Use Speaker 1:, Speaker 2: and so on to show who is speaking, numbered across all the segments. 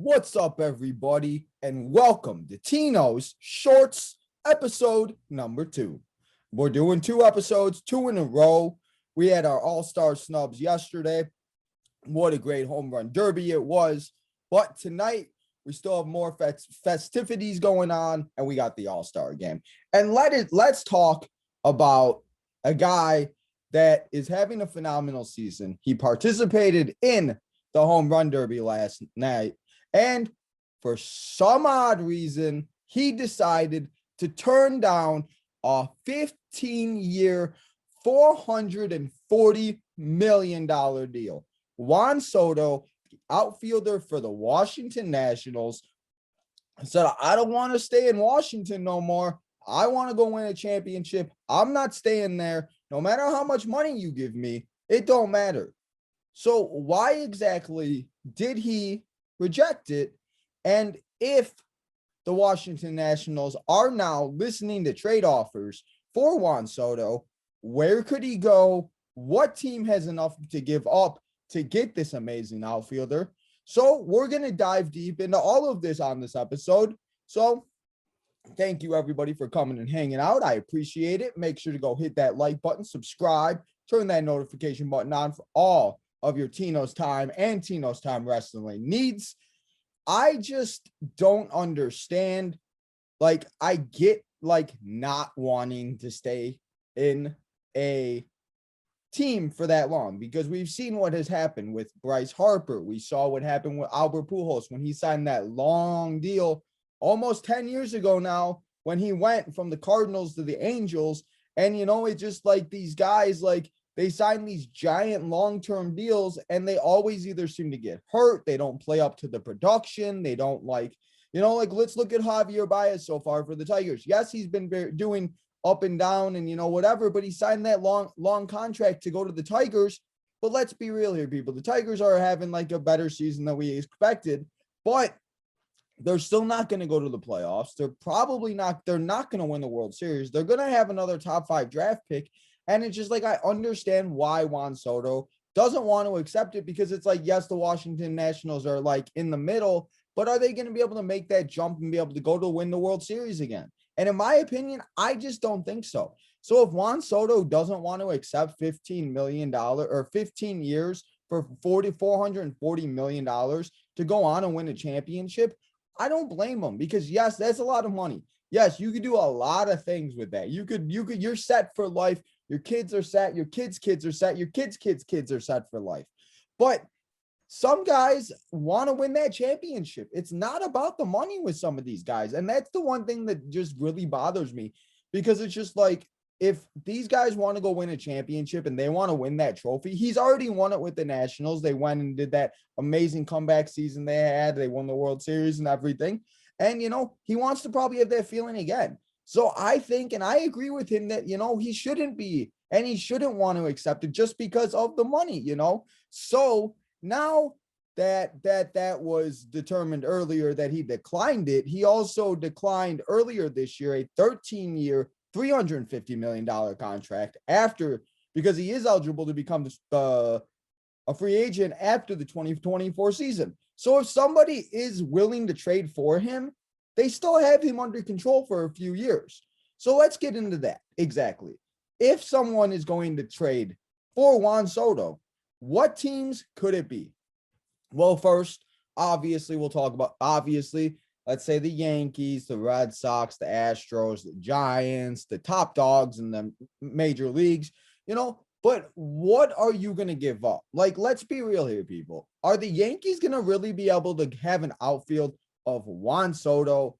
Speaker 1: What's up, everybody, and welcome to Tino's Shorts episode number 2. We're doing 2 episodes, 2 in a row. We had our all-star snubs yesterday. What a great home run derby it was. But tonight, we still have more festivities going on, and we got the all-star game. And let's talk about a guy that is having a phenomenal season. He participated in the home run derby last night. And for some odd reason, he decided to turn down a 15-year, $440 million deal. Juan Soto, outfielder for the Washington Nationals, said, I don't want to stay in Washington no more. I want to go win a championship. I'm not staying there. No matter how much money you give me, it don't matter. So why exactly did he reject it? And if the Washington Nationals are now listening to trade offers for Juan Soto, where could he go? What team has enough to give up to get this amazing outfielder? So we're going to dive deep into all of this on this episode. So thank you, everybody, for coming and hanging out. I appreciate it. Make sure to go hit that like button, subscribe, turn that notification button on for all of your Tino's Time and Tino's Time wrestling needs. I just don't understand. Like, I get not wanting to stay in a team for that long because we've seen what has happened with Bryce Harper. We saw what happened with Albert Pujols when he signed that long deal almost 10 years ago now, when he went from the Cardinals to the Angels. And, it's just like these guys, they sign these giant long-term deals and they always either seem to get hurt. They don't play up to the production. They don't let's look at Javier Baez so far for the Tigers. Yes, he's been doing up and down and, whatever, but he signed that long contract to go to the Tigers. But let's be real here, people. The Tigers are having a better season than we expected, but they're still not going to go to the playoffs. They're not going to win the World Series. They're going to have another top 5 draft pick. And it's just I understand why Juan Soto doesn't want to accept it, because it's yes, the Washington Nationals are in the middle, but are they going to be able to make that jump and be able to go to win the World Series again? And in my opinion, I just don't think so. So if Juan Soto doesn't want to accept $15 million or 15 years for $440 million to go on and win a championship, I don't blame him, because yes, that's a lot of money. Yes, you could do a lot of things with that. You're set for life. Your kids are set. Your kids' kids are set. Your kids' are set for life. But some guys want to win that championship. It's not about the money with some of these guys. And that's the one thing that just really bothers me, because it's just if these guys want to go win a championship and they want to win that trophy, he's already won it with the Nationals. They went and did that amazing comeback season they had. They won the World Series and everything. And, he wants to probably have that feeling again. So I think, and I agree with him that, he shouldn't be, and he shouldn't want to accept it just because of the money, So now that was determined earlier that he declined it, he also declined earlier this year a 13-year, $350 million contract because he is eligible to become a free agent after the 2024 season. So if somebody is willing to trade for him, they still have him under control for a few years. So let's get into that. Exactly. If someone is going to trade for Juan Soto, what teams could it be? Well, first, obviously, let's say the Yankees, the Red Sox, the Astros, the Giants, the top dogs in the major leagues, but what are you going to give up? Let's be real here, people. Are the Yankees going to really be able to have an outfield of Juan Soto,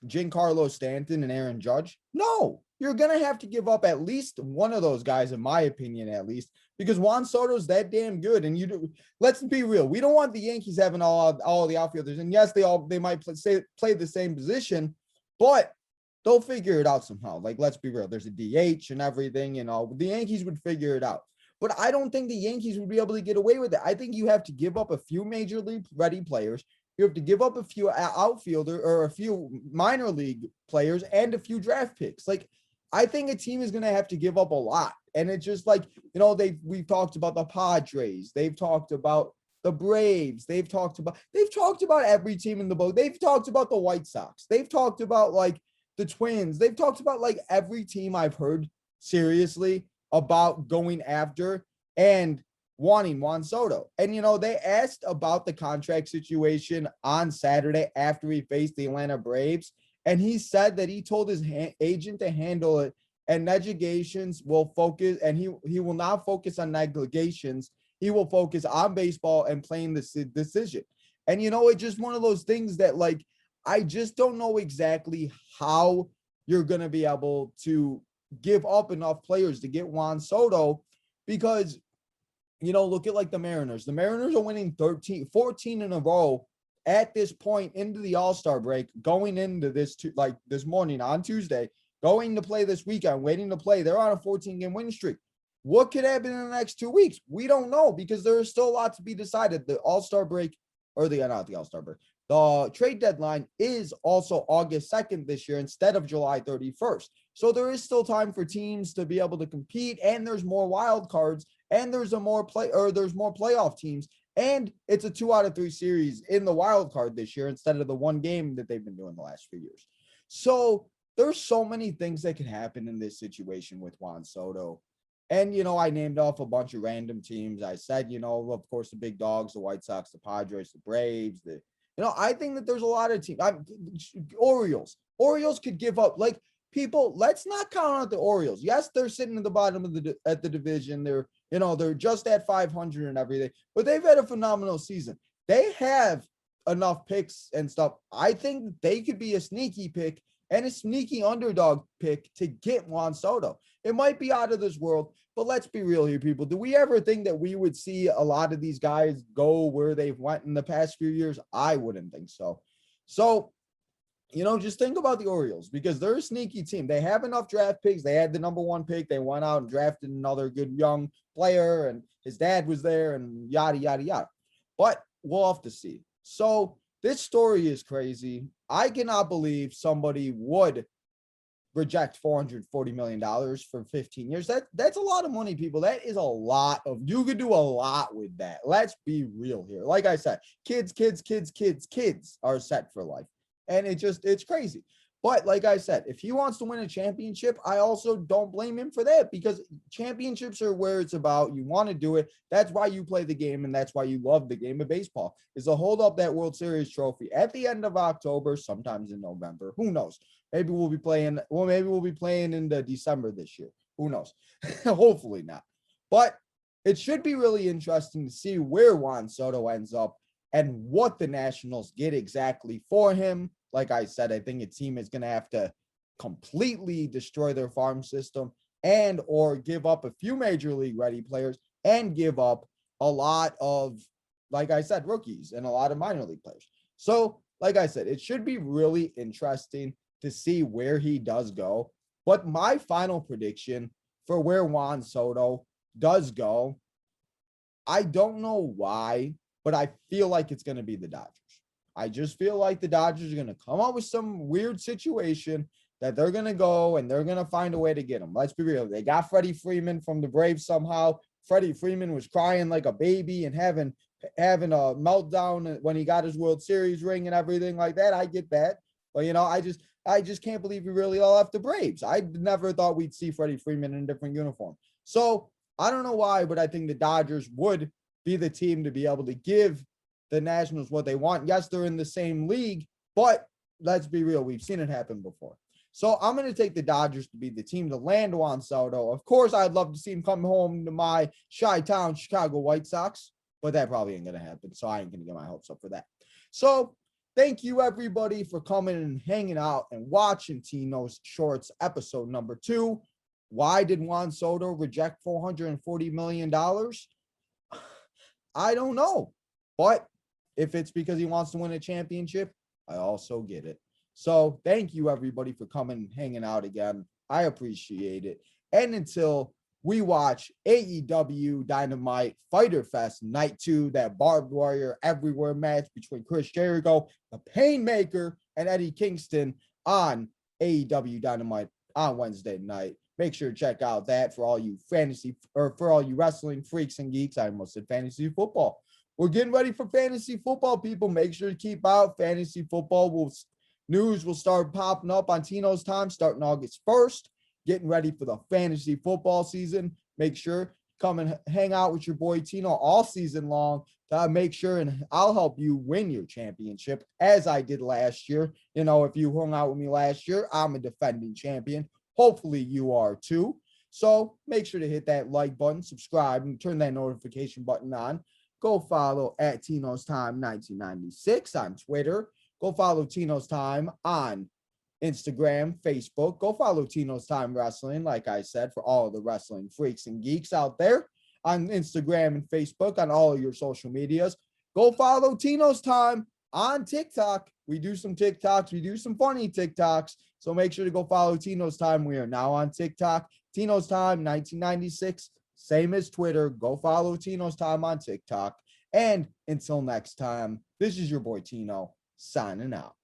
Speaker 1: Giancarlo Stanton, and Aaron Judge? No, you're going to have to give up at least one of those guys, in my opinion, at least, because Juan Soto's that damn good. And let's be real. We don't want the Yankees having all the outfielders. And yes, they might play the same position, but they'll figure it out somehow. Let's be real. There's a DH and everything, the Yankees would figure it out. But I don't think the Yankees would be able to get away with it. I think you have to give up a few major league ready players. You have to give up a few outfielder or a few minor league players and a few draft picks. I think a team is going to have to give up a lot. And it's just we've talked about the Padres. They've talked about the Braves. They've talked about every team in the boat. They've talked about the White Sox. They've talked about like the Twins. They've talked about like every team I've heard seriously about going after and wanting Juan Soto. And, they asked about the contract situation on Saturday after he faced the Atlanta Braves. And he said that he told his agent to handle it, and negations will focus, and he will not focus on negations. He will focus on baseball and playing this decision. And, it's just one of those things that, like, I just don't know exactly how you're going to be able to give up enough players to get Juan Soto, because, look at like the Mariners. The Mariners are winning 14 in a row at this point into the All-Star break, going into this this morning on Tuesday, going to play this weekend, waiting to play. They're on a 14-game winning streak. What could happen in the next 2 weeks? We don't know, because there is still a lot to be decided. The All-Star break, or not the All-Star break, the trade deadline is also August 2nd this year instead of July 31st. So there is still time for teams to be able to compete, and there's more wild cards, and there's more playoff teams. And it's a 2 out of 3 series in the wild card this year instead of the one game that they've been doing the last few years. So there's so many things that can happen in this situation with Juan Soto. And, I named off a bunch of random teams. I said, of course, the big dogs, the White Sox, the Padres, the Braves, I think that there's a lot of teams. Orioles could give up, like, people, let's not count out the Orioles. Yes, they're sitting at the bottom of the division. They're just at 500 and everything, but they've had a phenomenal season. They have enough picks and stuff. I think they could be a sneaky pick and a sneaky underdog pick to get Juan Soto. It might be out of this world, but let's be real here, people. Do we ever think that we would see a lot of these guys go where they've went in the past few years? I wouldn't think so. So, just think about the Orioles, because they're a sneaky team. They have enough draft picks. They had the number 1 pick. They went out and drafted another good young player, and his dad was there, and yada, yada, yada. But we'll have to see. So this story is crazy. I cannot believe somebody would reject $440 million for 15 years. That's a lot of money, people. That is a lot you could do a lot with that. Let's be real here. Like I said, kids are set for life. And it's crazy. But like I said, if he wants to win a championship, I also don't blame him for that, because championships are where it's about. You want to do it. That's why you play the game, and that's why you love the game of baseball, is to hold up that World Series trophy at the end of October, sometimes in November. Who knows? Maybe we'll be playing into December this year. Who knows? Hopefully not. But it should be really interesting to see where Juan Soto ends up and what the Nationals get exactly for him. Like I said, I think a team is going to have to completely destroy their farm system and or give up a few major league ready players and give up a lot of, like I said, rookies and a lot of minor league players. So, like I said, it should be really interesting to see where he does go. But my final prediction for where Juan Soto does go, I don't know why, but I feel like it's going to be the Dodgers. I just feel like the Dodgers are going to come up with some weird situation that they're going to go and they're going to find a way to get him. Let's be real. They got Freddie Freeman from the Braves somehow. Freddie Freeman was crying like a baby and having a meltdown when he got his World Series ring and everything like that. I get that. But, I just can't believe he really all left the Braves. I never thought we'd see Freddie Freeman in a different uniform. So I don't know why, but I think the Dodgers would be the team to be able to give the Nationals what they want. Yes, they're in the same league, but let's be real. We've seen it happen before. So I'm going to take the Dodgers to be the team to land Juan Soto. Of course, I'd love to see him come home to my Chi-Town Chicago White Sox, but that probably ain't going to happen. So I ain't going to get my hopes up for that. So thank you, everybody, for coming and hanging out and watching Tino's Shorts episode number 2. Why did Juan Soto reject $440 million? I don't know. But if it's because he wants to win a championship, I also get it. So thank you, everybody, for coming and hanging out again. I appreciate it. And until we watch AEW Dynamite Fighter Fest Night 2, that barbed wire everywhere match between Chris Jericho, the Painmaker, and Eddie Kingston on AEW Dynamite on Wednesday night. Make sure to check out that for all you fantasy, or for all you wrestling freaks and geeks. I almost said fantasy football. we're getting ready for fantasy football, people. Make sure to keep out. Fantasy football news will start popping up on Tino's Time starting August 1st. Getting ready for the fantasy football season. Make sure come and hang out with your boy Tino all season long to make sure, and I'll help you win your championship as I did last year. You know, if you hung out with me last year, I'm a defending champion. Hopefully you are too. So make sure to hit that like button, subscribe, and turn that notification button on. Go follow at Tino's Time 1996 on Twitter. Go follow Tino's Time on Instagram, Facebook. Go follow Tino's Time Wrestling, like I said, for all of the wrestling freaks and geeks out there on Instagram and Facebook, on all of your social medias. Go follow Tino's Time on TikTok. We do some TikToks. We do some funny TikToks. So make sure to go follow Tino's Time. We are now on TikTok. Tino's Time 1996, same as Twitter. Go follow Tino's Time on TikTok. And until next time, this is your boy Tino signing out.